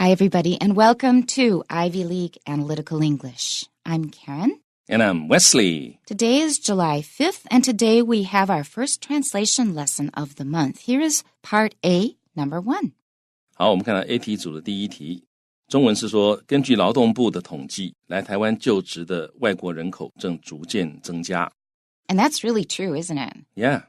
Hi, everybody, and welcome to Ivy League Analytical English. I'm Karen. And I'm Wesley. Today is July 5th, and today we have our first translation lesson of the month. Here is Part A, Number 1. 好，我们看到 A 题组的第一题，中文是说，根据劳动部的统计，来台湾就职的外国人口正逐渐增加。 And that's really true, isn't it? Yeah.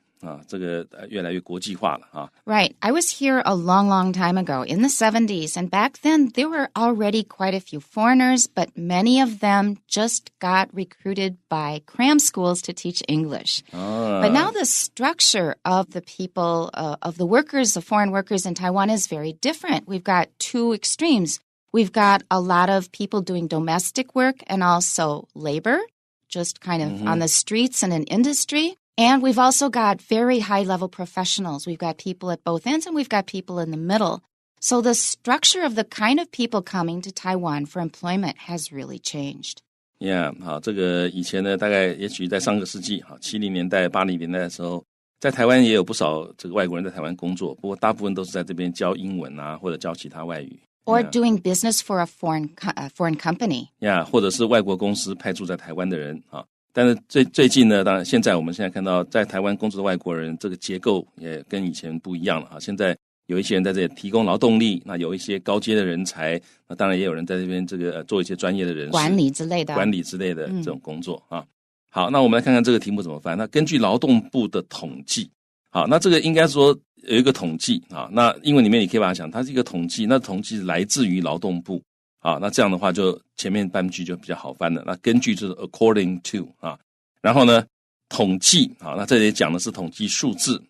这个越来越国际化了啊。Right. I was here a long, long time ago in the 70s, and back then there were already quite a few foreigners, but many of them just got recruited by cram schools to teach English. But now the structure of the people, of the workers, the foreign workers in Taiwan is very different. We've got two extremes. We've got a lot of people doing domestic work and also labor, just kind of on the streets and in industry.And we've also got very high-level professionals. We've got people at both ends, and we've got people in the middle. So the structure of the kind of people coming to Taiwan for employment has really changed. Yeah, 好，这个以前呢，大概也许在上个世纪70年代、80年代的时候，在台湾也有不少这个外国人在台湾工作，不过大部分都是在这边教英文啊，或者教其他外语。Or doing business for a foreign company. Yeah, 或者是外国公司派驻在台湾的人啊。但是最近呢，当然我们现在看到在台湾工作的外国人，这个结构也跟以前不一样了啊。现在有一些人在这里提供劳动力，那有一些高阶的人才，那当然也有人在这边这个做一些专业的人士管理之类的这种工作啊。好，那我们来看看这个题目怎么翻。那根据劳动部的统计，好，那这个应该说有一个统计啊。那英文里面你可以把它想，它是一个统计，那统计来自于劳动部。好，那这样的话就前面半句就比较好翻了。那根据就是 according to 啊，然后呢统计啊，那这里讲的是统计数字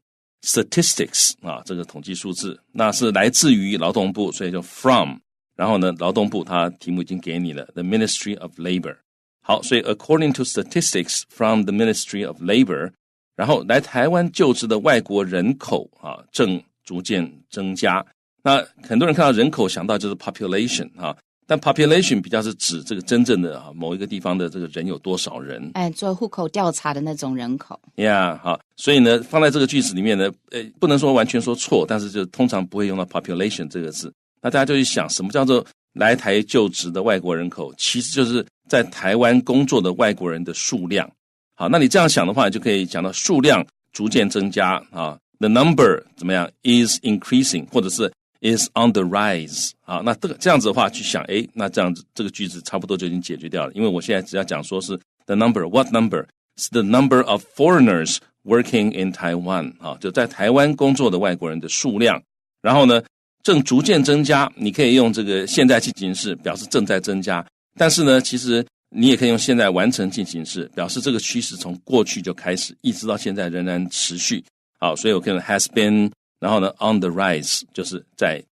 statistics 啊，这个统计数字那是来自于劳动部，所以就 from， 然后呢劳动部它题目已经给你了 the Ministry of Labor。 好，所以 according to statistics from the Ministry of Labor， 然后来台湾就职的外国人口啊正逐渐增加。那很多人看到人口想到就是 population 啊，但 population 比较是指这个真正的某一个地方的这个人有多少人，做户口调查的那种人口。Yeah， 好，所以呢，放在这个句子里面呢，不能说完全说错，但是就通常不会用到 population 这个字。那大家就去想，什么叫做来台就职的外国人口？其实就是在台湾工作的外国人的数量。好，那你这样想的话，你就可以讲到数量逐渐增加啊 ，the number 怎么样 is increasing， 或者是is on the rise 啊，那这样子的话去想，那这样子这个句子差不多就已经解决掉了，因为我现在只要讲说是 the number what number 是 the number of foreigners working in Taiwan 啊，就在台湾工作的外国人的数量，然后呢正逐渐增加，你可以用这个现在进行式表示正在增加，但是呢其实你也可以用现在完成进行式表示这个趋势从过去就开始一直到现在仍然持续。好，所以我可能 has been，然后呢 on the rise 就是在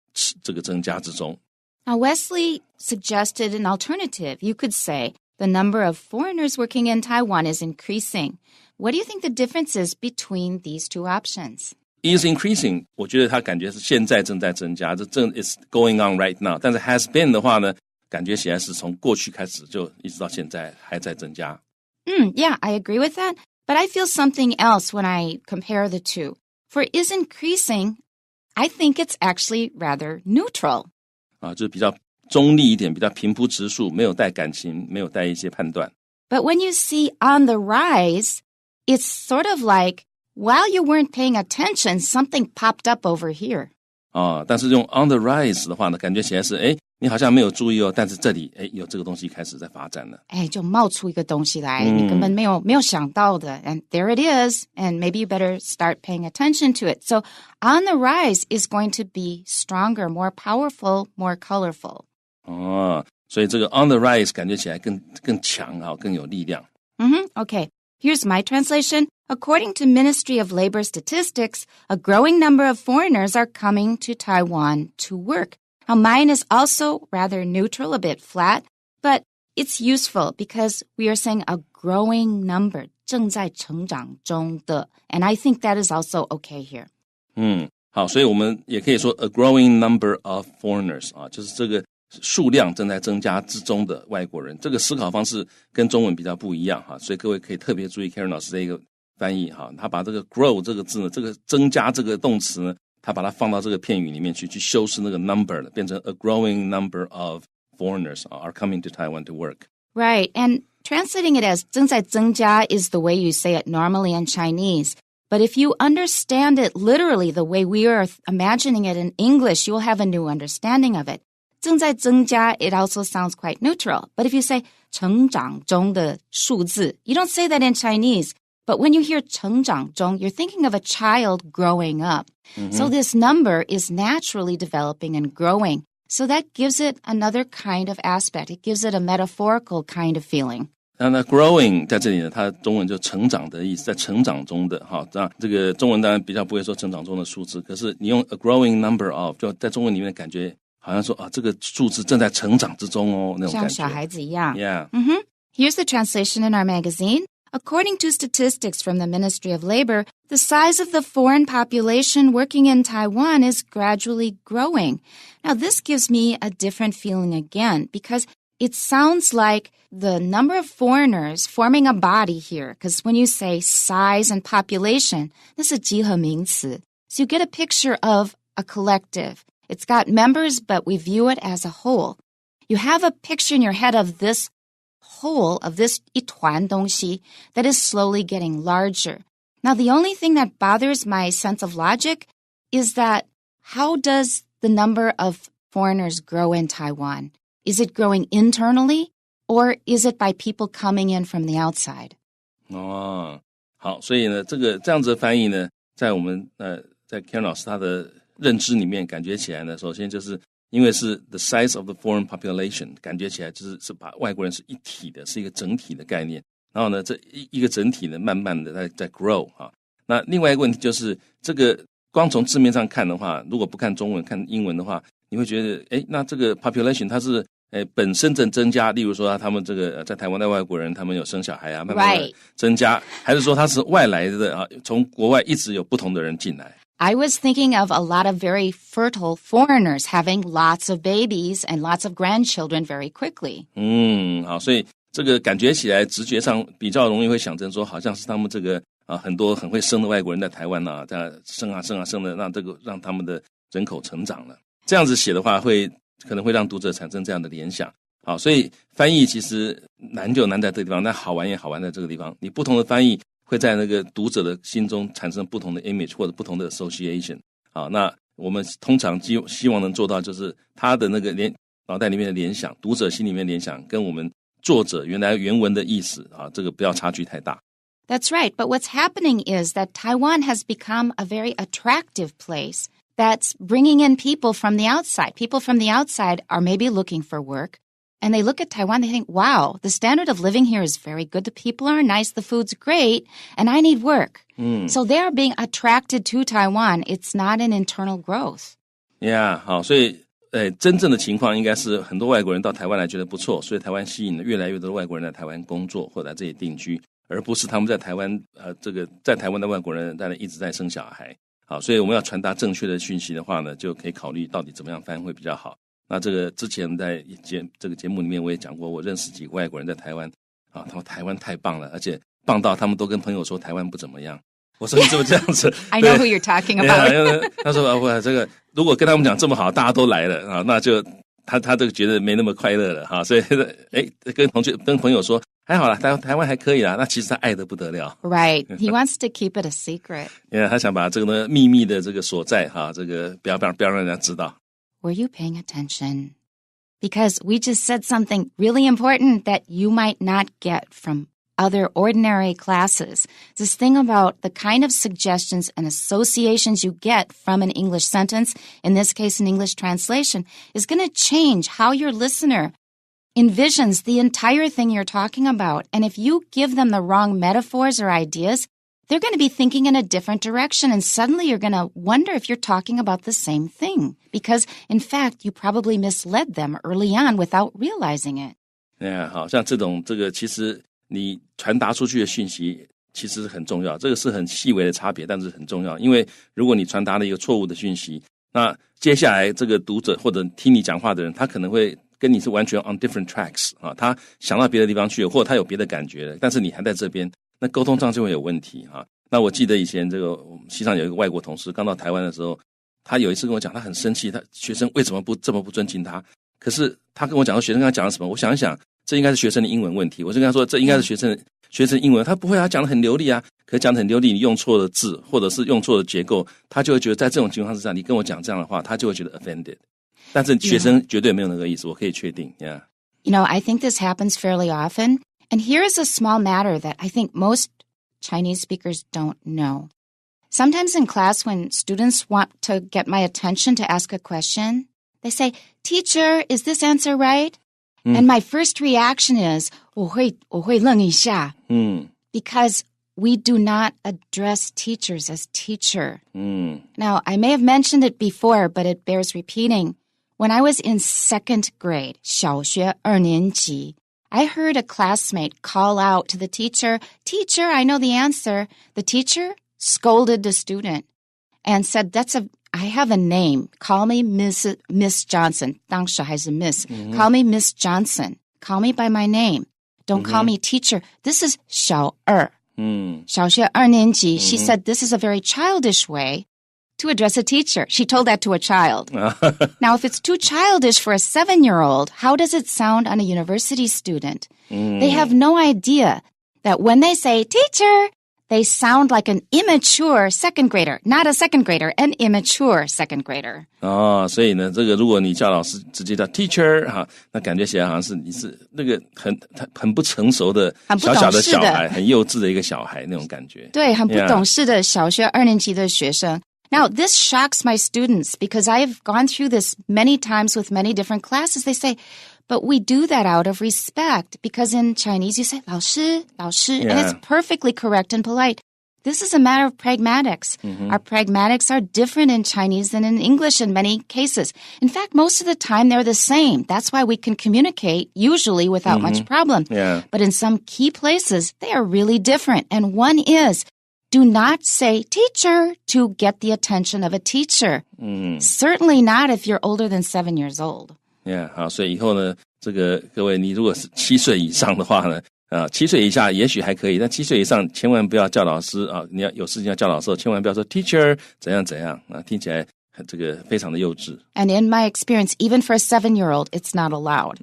这个增加之中。 Now Wesley suggested an alternative. You could say the number of foreigners working in Taiwan is increasing. What do you think the difference is between these two options? Is increasing 我觉得他感觉是现在正在增加，这正 is going on right now， 但是 has been 的话呢感觉起来是从过去开始就一直到现在还在增加。Yeah, I agree with that, but I feel something else when I compare the two. For is increasing, I think it's actually rather neutral. 就是比较中立一点，比较平铺直述，没有带感情，没有带一些判断。 But when you see on the rise, it's sort of like, while you weren't paying attention, something popped up over here. 但是用 on the rise 的话呢，感觉起来是你好像没有注意但是这里有这个东西开始在发展了。就冒出一个东西来，你根本没有想到的 and there it is, and maybe you better start paying attention to it. So on the rise is going to be stronger, more powerful, more colorful. 所以这个 on the rise 感觉起来更强更有力量。Okay, here's my translation. According to Ministry of Labor statistics, a growing number of foreigners are coming to Taiwan to work. Now, mine is also rather neutral, a bit flat, but it's useful because we are saying a growing number, 正在成长中的, and I think that is also okay here. 好，所以我们也可以说 a growing number of foreigners 就是这个数量正在增加之中的外国人，这个思考方式跟中文比较不一样所以各位可以特别注意 Karen 老师这个翻译他把这个 grow 这个字呢，这个增加这个动词呢他把它放到这个片语里面去修饰那个 number 变成 a growing number of foreigners are coming to Taiwan to work. Right, and translating it as 正在增加 is the way you say it normally in Chinese. But if you understand it literally the way we are imagining it in English, you'll have a new understanding of it. 正在增加, it also sounds quite neutral. But if you say 成长中的数字, you don't say that in Chinese. But when you hear 成长中, you're thinking of a child growing up. So this number is naturally developing and growing. So that gives it another kind of aspect. It gives it a metaphorical kind of feeling. 那 growing 在这里呢，它中文就成长的意思，在成长中的哈。那这个中文当然比较不会说成长中的数字，可是你用 a growing number of， 就在中文里面的感觉好像说啊，这个数字正在成长之中哦，那种感觉。像小孩子一样。Yeah. Here's the translation in our magazine. According to statistics from the Ministry of Labor, the size of the foreign population working in Taiwan is gradually growing. Now, this gives me a different feeling again because it sounds like the number of foreigners forming a body here. Because when you say size and population, this is 集合名词. So you get a picture of a collective. It's got members, but we view it as a whole. You have a picture in your head of this whole, of this 一团东西 that is slowly getting larger. Now, the only thing that bothers my sense of logic is that how does the number of foreigners grow in Taiwan? Is it growing internally, or is it by people coming in from the outside? 哦，好，所以呢，这样子的翻译呢，在我们在 Karen 老师他的认知里面，感觉起来呢，首先就是因为是 the size of the foreign population， 感觉起来是把外国人是一体的，是一个整体的概念。然后呢，这一个整体呢，慢慢的在 grow 啊。那另外一个问题就是，这个光从字面上看的话，如果不看中文看英文的话，你会觉得，那这个 population 它是本身正增加，例如说他们这个在台湾的外国人，他们有生小孩啊，慢慢的增加，还是说他是外来的啊？从国外一直有不同的人进来。I was thinking of a lot of very fertile foreigners having lots of babies and lots of grandchildren very quickly. 好，所以这个感觉起来直觉上比较容易会想成说，好像是他们这个很多很会生的外国人在台湾啊，在生的，让他们的人口成长了。这样子写的话，可能会让读者产生这样的联想。好，所以翻译其实难就难在这个地方，但好玩也好玩在这个地方。你不同的翻译会在那个读者的心中产生不同的 image 或者不同的 association。好，那我们通常希望能做到，就是他的那个脑袋里面的联想，读者心里面的联想，跟我们作者原文的意思啊，这个不要差距太大。That's right, but what's happening is that Taiwan has become a very attractive place that's bringing in people from the outside. People from the outside are maybe looking for work, and they look at Taiwan, they think, wow, the standard of living here is very good. The people are nice, the food's great, and I need work. So they are being attracted to Taiwan. It's not an internal growth. Yeah, 好，所以真正的情况应该是很多外国人到台湾来觉得不错，所以台湾吸引了越来越多的外国人来台湾工作或者在这里定居，而不是他们在台湾在台湾的外国人在那一直在生小孩。好，所以我们要传达正确的讯息的话呢，就可以考虑到底怎么样翻会比较好。那这个之前在这个节目里面我也讲过，我认识几个外国人在台湾啊，他说台湾太棒了，而且棒到他们都跟朋友说台湾不怎么样。我说你怎么这样子I know who you're talking about. 他说我这个如果跟他们讲这么好，大家都来了啊，那就他这个觉得没那么快乐了哈，所以跟朋友说还好啦，台湾还可以啦，那其实他爱得不得了。Right, he wants to keep it a secret. 他想把这个呢秘密的这个所在哈，这个不要让人家知道。Were you paying attention? Because we just said something really important that you might not get from other ordinary classes. This thing about the kind of suggestions and associations you get from an English sentence, in this case an English translation, is going to change how your listener envisions the entire thing you're talking about. And if you give them the wrong metaphors or ideas, they're going to be thinking in a different direction, and suddenly you're going to wonder if you're talking about the same thing. Because, in fact, you probably misled them early on without realizing it. 好像这个其实你传达出去的讯息其实很重要，这个是很细微的差别，但是很重要。因为如果你传达了一个错误的讯息，那接下来这个读者或者听你讲话的人，他可能会跟你是完全 on different tracks 啊，他想到别的地方去了，或者他有别的感觉了，但是你还在这边，那沟通上就会有问题啊。那我记得以前这个我们系上有一个外国同事刚到台湾的时候，他有一次跟我讲，他很生气，他学生为什么这么不尊敬他？可是他跟我讲说学生跟他讲了什么，我想一想，这应该是学生的英文问题。我就跟他说，这应该是学生英文，他不会啊，讲得很流利啊，可是讲得很流利，你用错了字或者是用错了结构，他就会觉得在这种情况之下，你跟我讲这样的话，他就会觉得 offended。但是学生绝对没有那个意思，我可以确定 ，Yeah. You know, I think this happens fairly often. And here is a small matter that I think most Chinese speakers don't know. Sometimes in class, when students want to get my attention to ask a question, they say, "Teacher, is this answer right?" And my first reaction is, 我会愣一下. Because we do not address teachers as teacher. Now, I may have mentioned it before, but it bears repeating. When I was in second grade, 小学2年级, I heard a classmate call out to the teacher, "Teacher, I know the answer." The teacher scolded the student and said, I have a name. Call me Miss Johnson. 当时还是 Miss. Call me Miss Johnson. Call me by my name. Don't call me teacher. This is 小二. 小学2年级. She said this is a very childish way to address a teacher. She told that to a child. Now, if it's too childish for a 7-year-old, how does it sound on a university student? They have no idea that when they say teacher, they sound like an immature second grader. Not a second grader, an immature second grader. 所以呢，这个如果你叫老师直接叫 teacher 哈，那感觉起来好像是你是那个很不成熟的小小的小孩，很幼稚的一个小孩那种感觉。对，很不懂事的小学2年级的学生。Now, this shocks my students because I've gone through this many times with many different classes. They say, but we do that out of respect because in Chinese you say 老师, and it's perfectly correct and polite. This is a matter of pragmatics. Our pragmatics are different in Chinese than in English in many cases. In fact, most of the time they're the same. That's why we can communicate usually without much problem. But in some key places, they are really different. And one is, do not say teacher to get the attention of a teacher. Certainly not if you're older than 7 years old. Yeah, 好，所以以后呢，这个各位，你如果是7岁以上的话呢，7岁以下也许还可以，但7岁以上千万不要叫老师啊！你要有事情要叫老师，千万不要说 teacher 怎样怎样啊，听起来这个非常的幼稚。And in my experience, even for a 7-year-old, it's not allowed.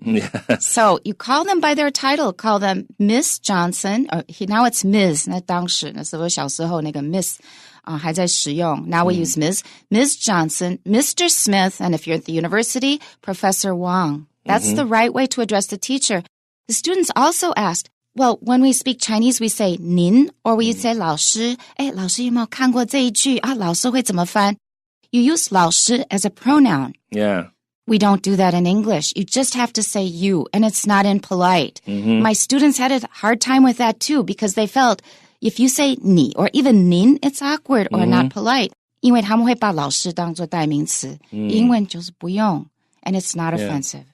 So you call them by their title, call them Miss Johnson. Now it's Ms. 那当时那时候小时候那个 Miss 还在使用。Now we use Ms. Johnson, Mr. Smith, and if you're at the university, Professor Wang. That's the right way to address the teacher. The students also asked, well, when we speak Chinese, we say 您 or we say 老师。老师有没有看过这一句啊？老师会怎么翻？You use 老师 as a pronoun. Yeah. We don't do that in English. You just have to say you, and it's not impolite. My students had a hard time with that too because they felt if you say 你 or even 您, it's awkward or not polite. 因为他们会把老师当作代名词，英文就是不用 and it's not offensive.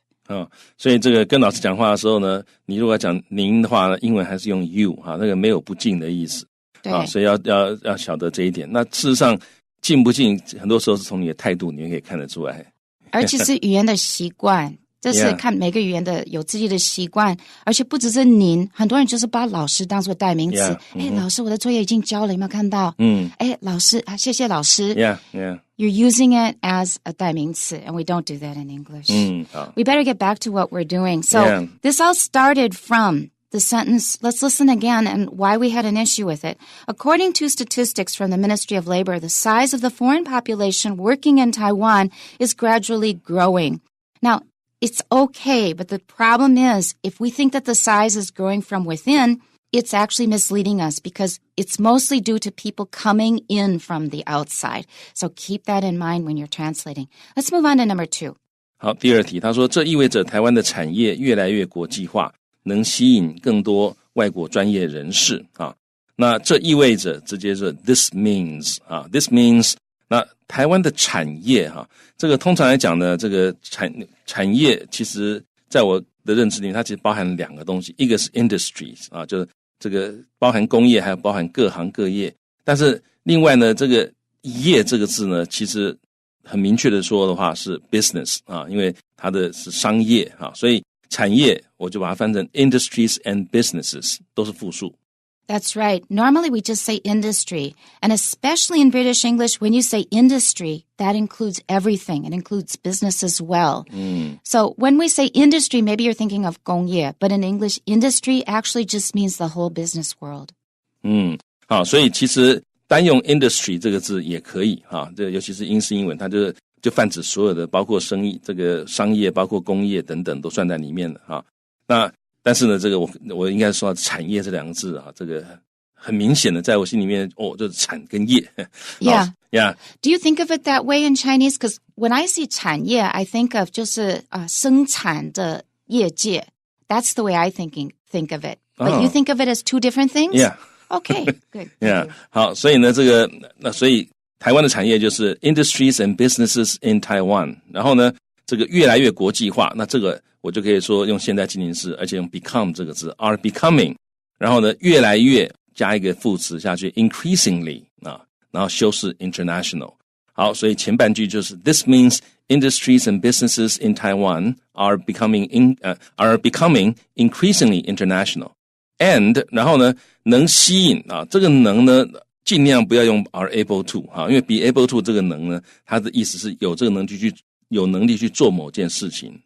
所以这个跟老师讲话的时候呢，你如果要讲您的话呢，英文还是用 you 那个没有不敬的意思。对，所以要晓得这一点。那事实上敬不敬，很多时候是从你的态度，你们可以看得出来。而且是语言的习惯，这是看每个语言的有自己的习惯，而且不只是您，很多人就是把老师当作代名词。老师，我的作业已经交了，有没有看到？老师谢谢老师。You're using it as a 代名词 and we don't do that in English. We better get back to what we're doing. So this all started from the sentence, let's listen again and why we had an issue with it. According to statistics from the Ministry of Labor, the size of the foreign population working in Taiwan is gradually growing. Now, it's okay, but the problem is if we think that the size is growing from within, it's actually misleading us because it's mostly due to people coming in from the outside. So keep that in mind when you're translating. Let's move on to number 2. 好，第二题，他说这意味着台湾的产业越来越国际化，能吸引更多外国专业人士啊。那这意味着直接是 this means 啊 ，this means 那台湾的产业这个通常来讲呢，这个产业其实在我的认知里面，它其实包含2个东西，一个是 industries 啊，就是这个包含工业，还有包含各行各业。但是另外呢，这个业这个字呢，其实很明确的说的话是 business 啊，因为它的是商业所以产业我就把它翻成 industries and businesses 都是复数。That's right. Normally we just say industry. And especially in British English, when you say industry, that includes everything. It includes business as well. So when we say industry, maybe you're thinking of 工业, but in English, industry actually just means the whole business world. 好，所以其实单用 industry 这个字也可以这尤其是英式英文，它就泛指所有的，包括生意、这个商业，包括工业等等，都算在里面的那但是呢，这个我应该说产业这两个字这个很明显的在我心里面就是产跟业。Yeah. Do you think of it that way in Chinese? Because when I see 产业, I think of 就是生产的业界. That's the way I think of it. But you think of it as two different things? Yeah. Okay, good. Yeah. 好，所以呢，所以台湾的产业就是 industries and businesses in Taiwan。然后呢，这个越来越国际化，那这个我就可以说用现在进行式，而且用 become 这个字 are becoming。然后呢，越来越加一个副词下去 increasingly 然后修饰 international。好，所以前半句就是 This means industries and businesses in Taiwan are becoming increasingly international. And 然后呢，能吸引这个能呢，尽量不要用 are able to 因为 be able to 这个能呢，它的意思是有这个能力去做某件事情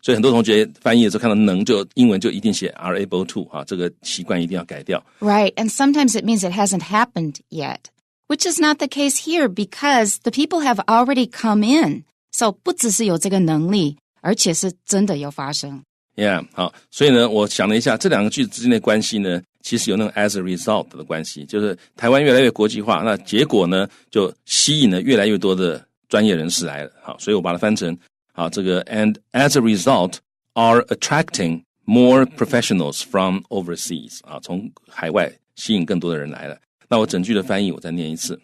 所以很多同学翻译的时候看到能就英文就一定写 are able to 这个习惯一定要改掉。Right, and sometimes it means it hasn't happened yet, which is not the case here because the people have already come in. So 不只是有这个能力，而且是真的有发生。Yeah, 好，所以呢，我想了一下，这两个句子之间的关系呢，其实有那种 as a result 的关系，就是台湾越来越国际化，那结果呢，就吸引了越来越多的专业人士来了。好，所以我把它翻成这个 and as a result are attracting more professionals from overseas 从海外吸引更多的人来了。那我整句的翻译我再念一次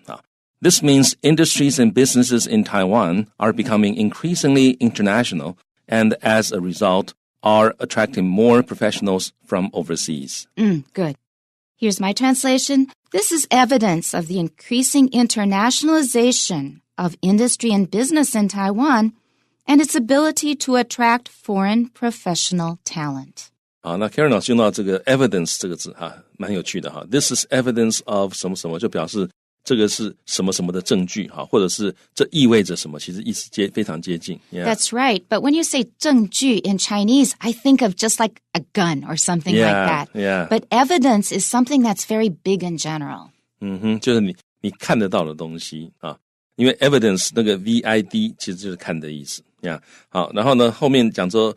This means industries and businesses in Taiwan are becoming increasingly international and as a result are attracting more professionals from overseas. Good. Here's my translation. This is evidence of the increasing internationalization of industry and business in Taiwan and its ability to attract foreign professional talent. 好，那 Karen 老师用到这个 evidence 这个字蛮有趣的This is evidence of 什么什么，就表示这个是什么什么的证据或者是这意味着什么，其实意思非常接近。Yeah. That's right. But when you say 证据 in Chinese, I think of just like a gun or something like that. Yeah. But evidence is something that's very big in general. 就是你看得到的东西因为 evidence 那个 VID 其实就是看的意思。好，然后呢，后面讲说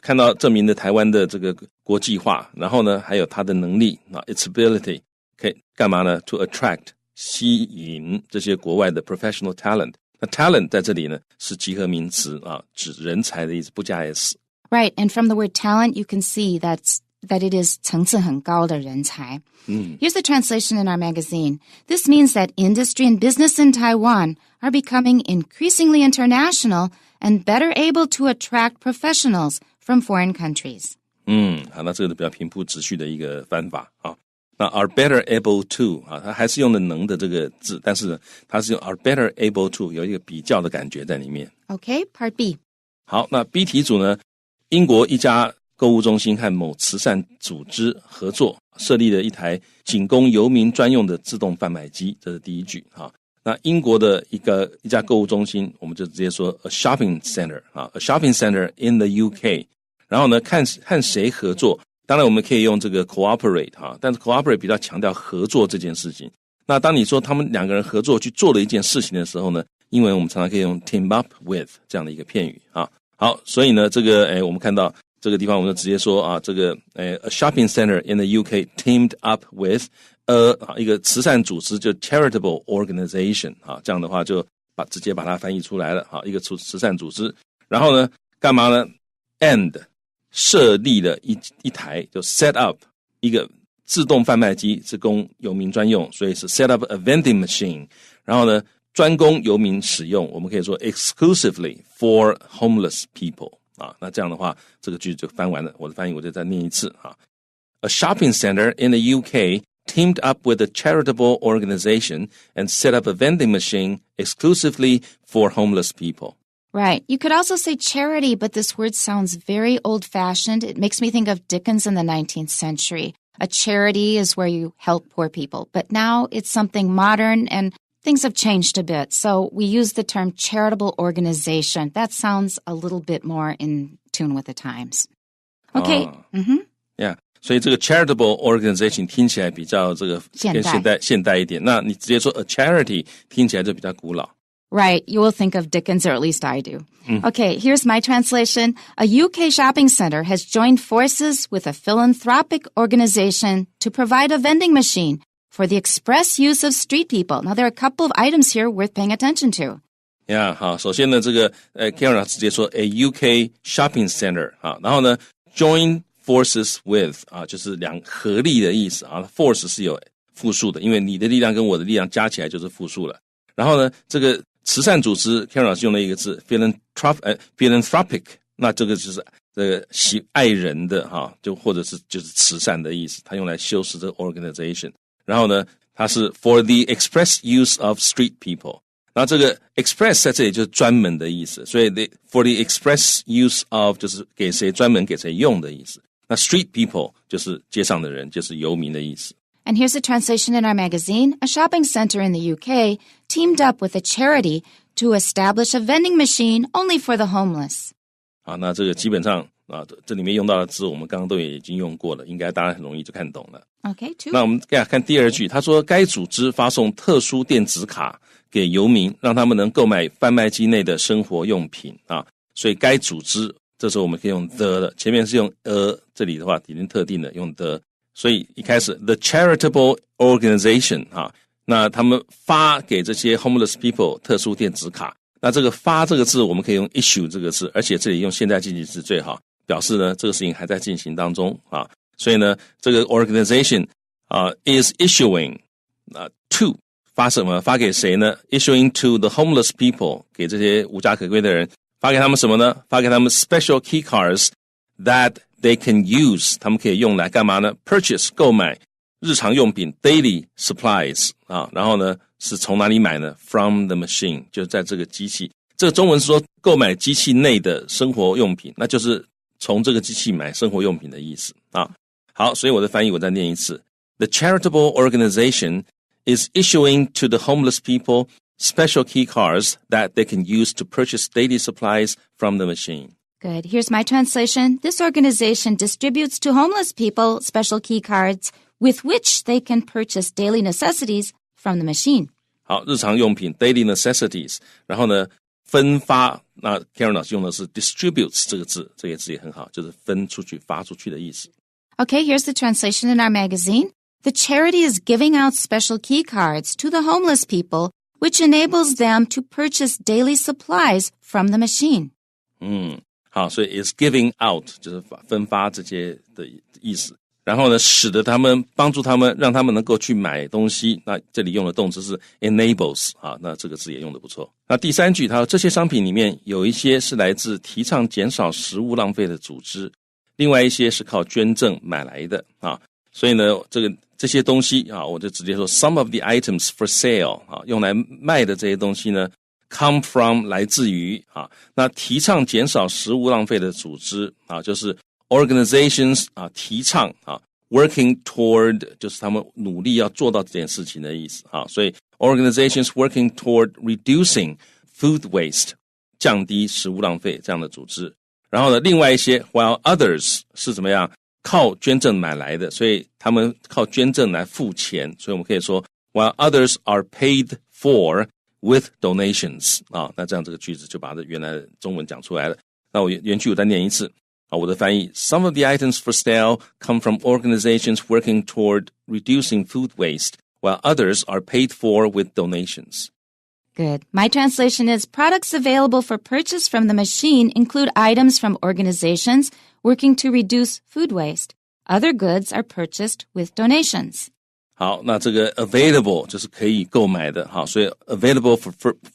看到证明了台湾的这个国际化，然后呢，还有它的能力its ability 可以干嘛呢 ？To attract 吸引这些国外的 professional talent。那 talent 在这里呢是集合名词指人才的意思，不加 s。Right, and from the word talent, you can see that it is 层次很高的人才。Here's the translation in our magazine. This means that industry and business in Taiwan are becoming increasingly international and better able to attract professionals from foreign countries. 好，那这个比较平铺直叙的一个翻法那 are better able to 它还是用的能的这个字，但是呢，它是用 are better able to 有一个比较的感觉在里面。Okay, part B. 好，那 B 题组呢，英国一家购物中心和某慈善组织合作设立了一台仅供游民专用的自动贩卖机，这是第一句那英国的一家购物中心，我们就直接说 a shopping center a shopping center in the UK。然后呢，和谁合作？当然我们可以用这个 cooperate 但是 cooperate 比较强调合作这件事情。那当你说他们两个人合作去做了一件事情的时候呢，英文我们常常可以用 team up with 这样的一个片语好，所以呢，这个我们看到这个地方我们就直接说这个a shopping center in the UK teamed up with 一个慈善组织，就 charitable organization 这样的话就直接把它翻译出来了一个慈善组织。然后呢，干嘛呢 ？and 设立了一台，就 set up 一个自动贩卖机，是供游民专用，所以是 set up a vending machine。然后呢，专供游民使用，我们可以说 exclusively for homeless people。那这样的话，这个句子就翻完了。我的翻译我就再念一次A shopping center in the UK teamed up with a charitable organization and set up a vending machine exclusively for homeless people. Right. You could also say charity, but this word sounds very old-fashioned. It makes me think of Dickens in the 19th century. A charity is where you help poor people, but now it's something modern and things have changed a bit. So we use the term charitable organization. That sounds a little bit more in tune with the times. Okay. Yeah. 所以这个 charitable organization 听起来比较这个跟现代一点。那你直接说 a charity 听起来就比较古老。Right. You will think of Dickens, or at least I do. Okay, here's my translation. A UK shopping center has joined forces with a philanthropic organization to provide a vending machine for the express use of street people. Now, there are a couple of items here worth paying attention to. Yeah, 好，首先呢，这个Karen 直接说 a UK shopping center 好，然后呢 join forces with 就是合力的意思啊 ，force 是有复数的，因为你的力量跟我的力量加起来就是复数了。然后呢，这个慈善组织 Karen 老师用了一个字 philanthropic， 那这个就是这个爱人的哈，就或者是就是慈善的意思，它用来修饰这个 organization。然后呢，它是 for the express use of street people。然后这个 express 在这里就是专门的意思，所以 for the express use of 就是给谁专门给谁用的意思。那 street people 就是街上的人，就是游民的意思。And here's a translation in our magazine. A shopping center in the UK teamed up with a charity to establish a vending machine only for the homeless. 好，那这个基本上这里面用到的字我们刚刚都已经用过了，应该大家很容易就看懂了。Okay, two. 那我们看第二句，他说该组织发送特殊电子卡给游民，让他们能购买贩卖机内的生活用品啊。所以该组织这时候我们可以用 the 了，前面是用这里的话已经特定的用 the。所以一开始 the charitable organization 那他们发给这些 homeless people 特殊电子卡。那这个发这个字我们可以用 issue 这个字，而且这里用现在进行时最好，表示呢这个事情还在进行当中啊。所以呢这个 organization is issuing to 发什么？发给谁呢？ issuing to the homeless people 给这些无家可归的人，发给他们什么呢？发给他们 special key cards that they can use， 他们可以用来干嘛呢？ purchase 购买日常用品 daily supplies 然后呢是从哪里买呢？ from the machine， 就是在这个机器。这个中文是说购买机器内的生活用品，那就是从这个机器买生活用品的意思啊。好，所以我的翻译我再念一次。The charitable organization is issuing to the homeless people special key cards that they can use to purchase daily supplies from the machine. Good. Here's my translation. This organization distributes to homeless people special key cards with which they can purchase daily necessities from the machine. 好，日常用品 daily necessities， 然后呢分发，那 Karen 老师用的是 distributes 这个字，这个字也很好，就是分出去发出去的意思。Okay, here's the translation in our magazine. The charity is giving out special key cards to the homeless people, which enables them to purchase daily supplies from the machine. 好，所以 is giving out 就是分发这些的意思。然后呢，使得他们帮助他们，让他们能够去买东西。那这里用的动词是 enables 那这个字也用得不错。那第三句，他说这些商品里面有一些是来自提倡减少食物浪费的组织，另外一些是靠捐赠买来的所以呢，这些东西我就直接说 some of the items for sale 用来卖的这些东西呢 come from 来自于那提倡减少食物浪费的组织就是 organizations 提倡working toward 就是他们努力要做到这件事情的意思所以 organizations working toward reducing food waste 降低食物浪费这样的组织。然后呢，另外一些 while others 是怎么样靠捐赠买来的，所以他们靠捐赠来付钱，所以我们可以说 while others are paid for with donations 那这样这个句子就把它原来的中文讲出来了。那我原句我再念一次我的翻译 Some of the items for sale come from organizations working toward reducing food waste, while others are paid for with donations. Good. My translation is products available for purchase from the machine include items from organizations working to reduce food waste. Other goods are purchased with donations. 好，那这个 available 就是可以购买的所以 available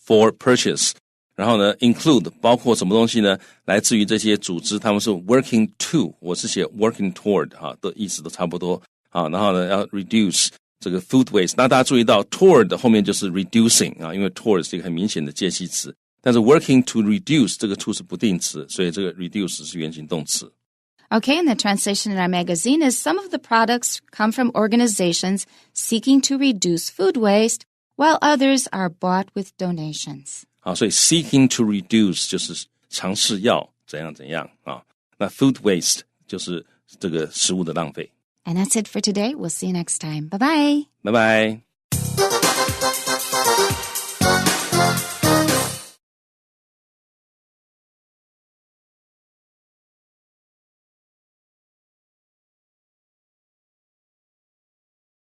for purchase。然后呢 include 包括什么东西呢？来自于这些组织，他们是 working to， 我是写 working toward 的意思都差不多然后呢要 reduce 这个 food waste。那大家注意到 toward 后面就是 reducing因为 toward 是一个很明显的介系词，但是 working to reduce 这个 to 是不定词，所以这个 reduce 是原形动词。Okay, and the translation in our magazine is some of the products come from organizations seeking to reduce food waste, while others are bought with donations. 好，所以 seeking to reduce 就是尝试要怎样怎样啊。那 food waste 就是这个食物的浪费。And that's it for today. We'll see you next time. Bye-bye. Bye-bye.